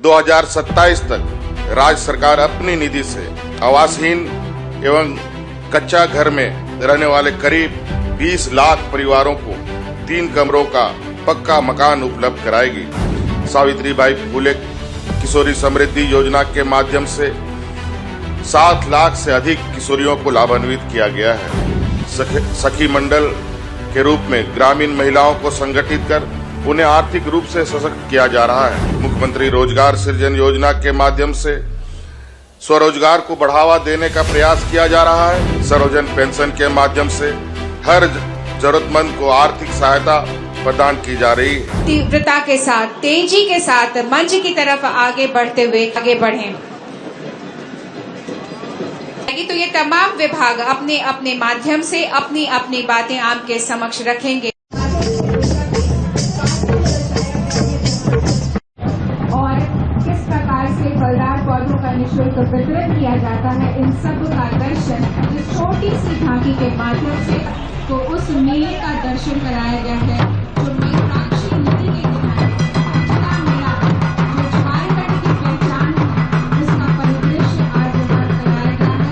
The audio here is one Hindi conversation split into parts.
2027 तक राज्य सरकार अपनी निधि से आवासहीन एवं कच्चा घर में रहने वाले करीब 20 लाख परिवारों को 3 कमरों का पक्का मकान उपलब्ध कराएगी। सावित्रीबाई फुले किशोरी समृद्धि योजना के माध्यम से 7 लाख से अधिक किशोरियों को लाभान्वित किया गया है। सखी मंडल के रूप में ग्रामीण महिलाओं को संगठित कर उन्हें आर्थिक रूप से सशक्त किया जा रहा है। मुख्यमंत्री रोजगार सृजन योजना के माध्यम से स्वरोजगार को बढ़ावा देने का प्रयास किया जा रहा है। सर्वजन पेंशन के माध्यम से हर जरूरतमंद को आर्थिक सहायता प्रदान की जा रही है। तीव्रता के साथ, तेजी के साथ मंच की तरफ आगे बढ़ते हुए आगे बढ़े। तो ये तमाम विभाग अपने अपने माध्यम से अपनी अपनी बातें आपके समक्ष रखेंगे और किस प्रकार से फलदार पौधों का निःशुल्क वितरण किया जाता है, इन सब का दर्शन इस छोटी सी झांकी के माध्यम से तो उस मेले का दर्शन कराया गया है जो मेघाक्षी नदी के किनारे जिला मेला जो झारखंड की पहचान है, उसका परिदृश्य आज यहाँ कराया गया है।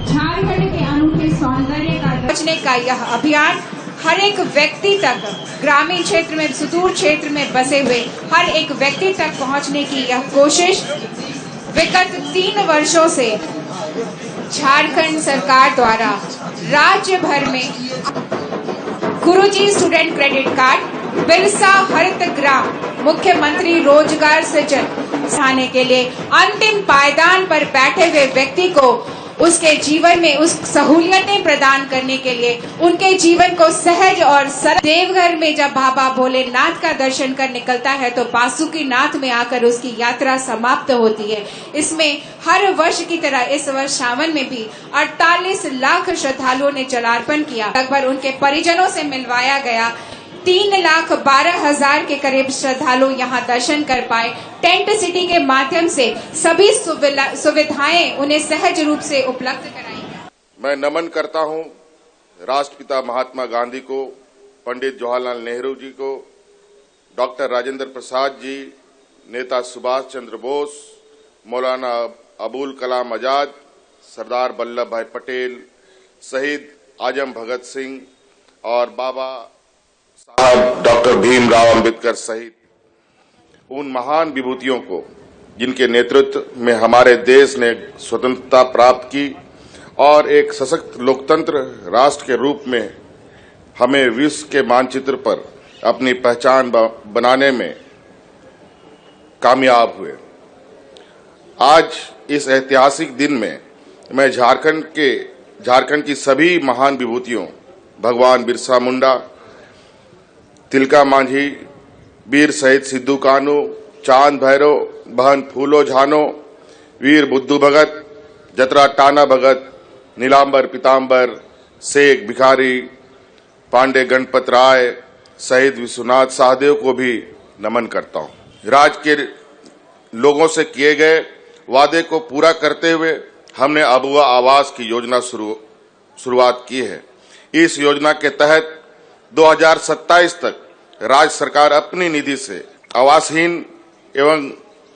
झारखंड के अनूठे सौंदर्य का बचने का यह अभियान हर एक व्यक्ति तक, ग्रामीण क्षेत्र में, सुदूर क्षेत्र में बसे हुए हर एक व्यक्ति तक पहुंचने की यह कोशिश विगत 3 वर्षों से झारखंड सरकार द्वारा राज्य भर में गुरुजी स्टूडेंट क्रेडिट कार्ड, बिरसा हरित ग्राम, मुख्यमंत्री रोजगार सृजन बढ़ाने के लिए अंतिम पायदान पर बैठे हुए व्यक्ति को उसके जीवन में उस सहूलियतें प्रदान करने के लिए उनके जीवन को सहज और सरल। देवघर में जब बाबा भोलेनाथ का दर्शन कर निकलता है तो बासुकीनाथ में आकर उसकी यात्रा समाप्त होती है। इसमें हर वर्ष की तरह इस वर्ष सावन में भी 48 लाख श्रद्धालुओं ने जलार्पण किया। लगभग उनके परिजनों से मिलवाया गया। 3,12,000 के करीब श्रद्धालु यहाँ दर्शन कर पाए। टेंट सिटी के माध्यम से सभी सुविधाएं उन्हें सहज रूप से उपलब्ध कराई। मैं नमन करता हूँ राष्ट्रपिता महात्मा गांधी को, पंडित जवाहरलाल नेहरू जी को, डॉक्टर राजेंद्र प्रसाद जी, नेता सुभाष चंद्र बोस, मौलाना अबुल कलाम आजाद, सरदार वल्लभ भाई पटेल, शहीद आजम भगत सिंह और बाबा साहब डॉक्टर भीमराव अंबेडकर सहित उन महान विभूतियों को जिनके नेतृत्व में हमारे देश ने स्वतंत्रता प्राप्त की और एक सशक्त लोकतंत्र राष्ट्र के रूप में हमें विश्व के मानचित्र पर अपनी पहचान बनाने में कामयाब हुए। आज इस ऐतिहासिक दिन में मैं झारखंड की सभी महान विभूतियों, भगवान बिरसा मुंडा, तिलका मांझी, वीर शहीद सिद्धू कानू, चांद भैरव, बहन फूलो झानो, वीर बुद्धू भगत, जतरा टाना भगत, नीलांबर पीताम्बर, शेख भिखारी, पांडे गणपत राय, शहीद विश्वनाथ सहदेव को भी नमन करता हूं। राज्य के लोगों से किए गए वादे को पूरा करते हुए हमने अबुआ आवास की योजना शुरुआत की है। इस योजना के तहत 2027 तक राज्य सरकार अपनी निधि से आवासहीन एवं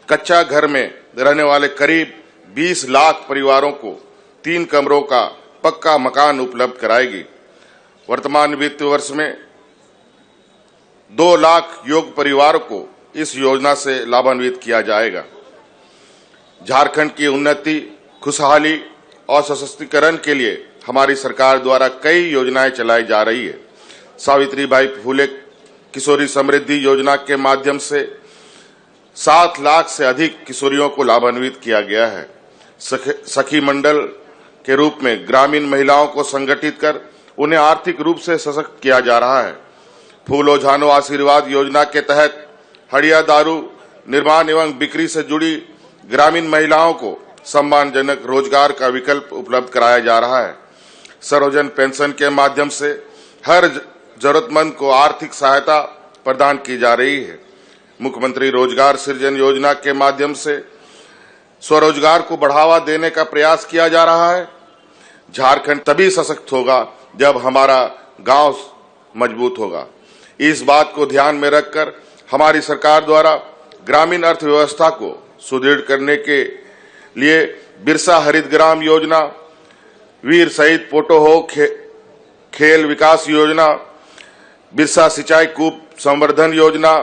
कच्चा घर में रहने वाले करीब 20 लाख परिवारों को 3 कमरों का पक्का मकान उपलब्ध कराएगी। वर्तमान वित्त वर्ष में 2 लाख योग्य परिवारों को इस योजना से लाभान्वित किया जाएगा। झारखंड की उन्नति, खुशहाली और सशक्तिकरण के लिए हमारी सरकार द्वारा कई योजनाएं चलाई जा रही है। सावित्रीबाई फुले किशोरी समृद्धि योजना के माध्यम से 7 लाख से अधिक किशोरियों को लाभान्वित किया गया है। सखी मंडल के रूप में ग्रामीण महिलाओं को संगठित कर उन्हें आर्थिक रूप से सशक्त किया जा रहा है। फूलो झानो आशीर्वाद योजना के तहत हड़िया दारू निर्माण एवं बिक्री से जुड़ी ग्रामीण महिलाओं को सम्मानजनक रोजगार का विकल्प उपलब्ध कराया जा रहा है। सर्वजन पेंशन के माध्यम से हर जरूरतमंद को आर्थिक सहायता प्रदान की जा रही है। मुख्यमंत्री रोजगार सृजन योजना के माध्यम से स्वरोजगार को बढ़ावा देने का प्रयास किया जा रहा है। झारखंड तभी सशक्त होगा जब हमारा गांव मजबूत होगा। इस बात को ध्यान में रखकर हमारी सरकार द्वारा ग्रामीण अर्थव्यवस्था को सुदृढ़ करने के लिए बिरसा हरित ग्राम योजना, वीर शहीद पोटोहो खेल विकास योजना, बिरसा सिंचाई कूप संवर्धन योजना,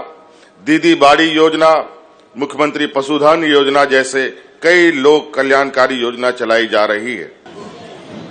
दीदी बाड़ी योजना, मुख्यमंत्री पशुधन योजना जैसे कई लोक कल्याणकारी योजना चलाई जा रही है।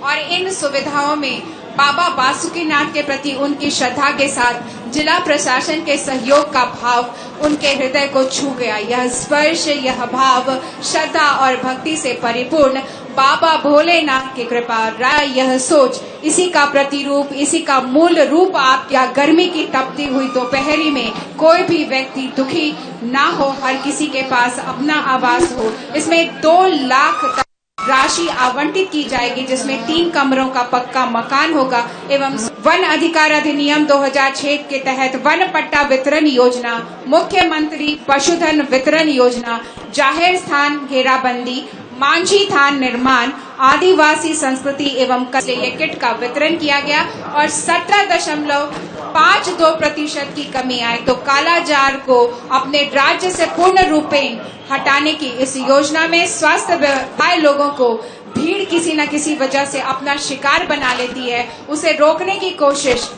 और इन सुविधाओं में बाबा बासुकीनाथ के प्रति उनकी श्रद्धा के साथ जिला प्रशासन के सहयोग का भाव उनके हृदय को छू गया। यह स्पर्श, यह भाव श्रद्धा और भक्ति से परिपूर्ण बाबा भोलेनाथ की कृपा, यह सोच, इसी का प्रतिरूप, इसी का मूल रूप आप या गर्मी की तपती हुई दोपहरी में कोई भी व्यक्ति दुखी ना हो, हर किसी के पास अपना आवास हो। इसमें 2 लाख तक राशि आवंटित की जाएगी, जिसमें 3 कमरों का पक्का मकान होगा एवं वन अधिकार अधिनियम 2006 के तहत वन पट्टा वितरण योजना, मुख्यमंत्री पशुधन वितरण योजना, जाहिर स्थान घेराबंदी, मांझी थान निर्माण, आदिवासी संस्कृति एवं कचरे किट का वितरण किया गया और 17.52% की कमी आए तो कालाजार को अपने राज्य से पूर्ण रूपेण हटाने की इस योजना में स्वास्थ्य व्यवस्था लोगों को भीड़ किसी न किसी वजह से अपना शिकार बना लेती है, उसे रोकने की कोशिश,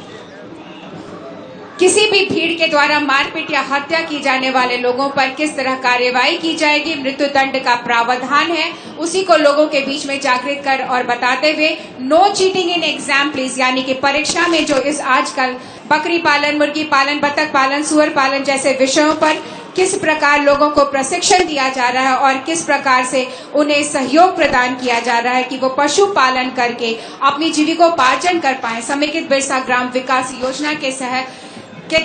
किसी भी भीड़ के द्वारा मारपीट या हत्या की जाने वाले लोगों पर किस तरह कार्यवाही की जाएगी, मृत्यु दंड का प्रावधान है, उसी को लोगों के बीच में जागृत कर और बताते हुए no cheating in exam please, यानी कि परीक्षा में जो इस आजकल बकरी पालन, मुर्गी पालन, बतख पालन, सुअर पालन जैसे विषयों पर किस प्रकार लोगों को प्रशिक्षण दिया जा रहा है और किस प्रकार से उन्हें सहयोग प्रदान किया जा रहा है कि वो पशु पालन करके अपनी जीविकोपार्जन कर पाए। समेकित बिरसा ग्राम विकास योजना के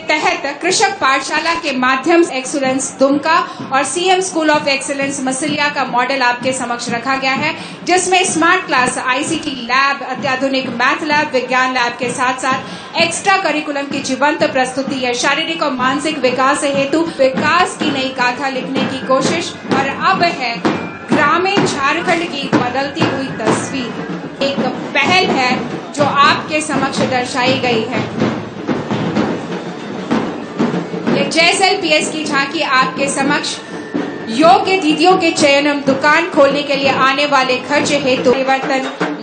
तहत कृषक पाठशाला के माध्यम से एक्सीलेंस दुमका और सीएम स्कूल ऑफ एक्सीलेंस मसिलिया का मॉडल आपके समक्ष रखा गया है, जिसमें स्मार्ट क्लास, आईसीटी लैब, अत्याधुनिक मैथ लैब, विज्ञान लैब के साथ साथ एक्स्ट्रा करिकुलम की जीवंत प्रस्तुति है। शारीरिक और मानसिक विकास हेतु विकास की नई गाथा लिखने की कोशिश। और अब है ग्रामीण झारखंड की बदलती हुई तस्वीर, एक पहल है जो आपके समक्ष दर्शाई गई है। JSLPS की झांकी आपके समक्ष योग्य दीदियों के चयन एवं दुकान खोलने के लिए आने वाले खर्च हेतु परिवर्तन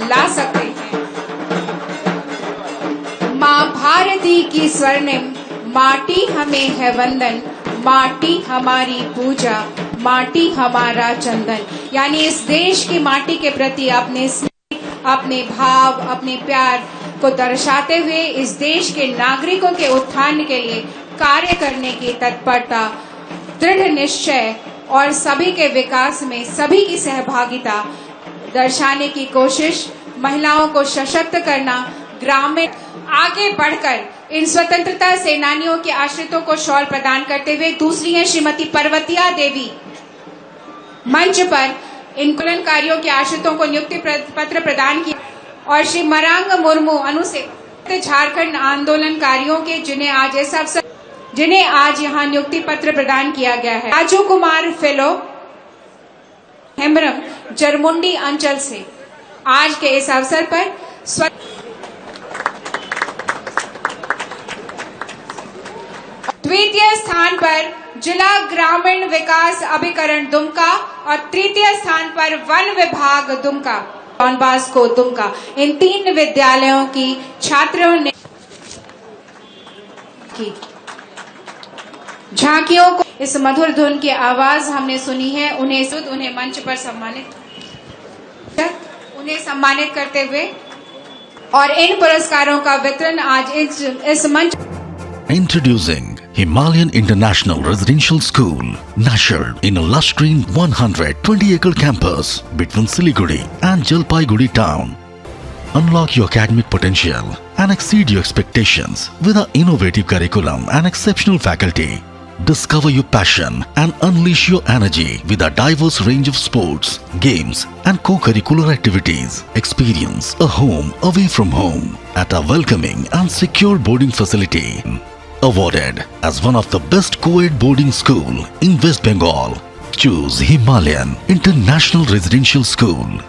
ला सकते हैं। माँ भारती की स्वर्णिम माटी हमें है वंदन, माटी हमारी पूजा, माटी हमारा चंदन, यानी इस देश की माटी के प्रति अपने स्नेह, अपने भाव, अपने प्यार को दर्शाते हुए इस देश के नागरिकों के उत्थान के लिए कार्य करने की तत्परता, दृढ़ निश्चय और सभी के विकास में सभी की सहभागिता दर्शाने की कोशिश, महिलाओं को सशक्त करना, ग्रामीण आगे बढ़कर इन स्वतंत्रता सेनानियों के आश्रितों को शॉल प्रदान करते हुए दूसरी हैं श्रीमती पर्वतिया देवी मंच पर इन आंदोलनकारियों के आश्रितों को नियुक्ति पत्र प्रदान किया और श्री मरांग मुर्मू अनुसूचित झारखंड आंदोलनकारियों के जिन्हें आज यहाँ नियुक्ति पत्र प्रदान किया गया है। राजू कुमार फेलो हेम्ब्रम जरमुंडी अंचल से आज के इस अवसर पर द्वितीय स्थान पर जिला ग्रामीण विकास अभिकरण दुमका और तृतीय स्थान पर वन विभाग दुमका, डॉन बॉस्को दुमका, इन 3 विद्यालयों की छात्रों ने की झांकियों को इस मधुर धुन की आवाज हमने सुनी है। उन्हें मंच पर सम्मानित करते हुए और इन पुरस्कारों का वितरण आज इस मंच। Introducing Himalayan International Residential School, nurtured in a lush green 120-acre campus between Siliguri and Jalpaiguri town. Unlock your academic potential and exceed your expectations with our innovative curriculum and exceptional faculty. Discover your passion and unleash your energy with a diverse range of sports, games and co-curricular activities. Experience a home away from home at a welcoming and secure boarding facility. Awarded as one of the best co-ed boarding school in West Bengal. Choose Himalayan International Residential School.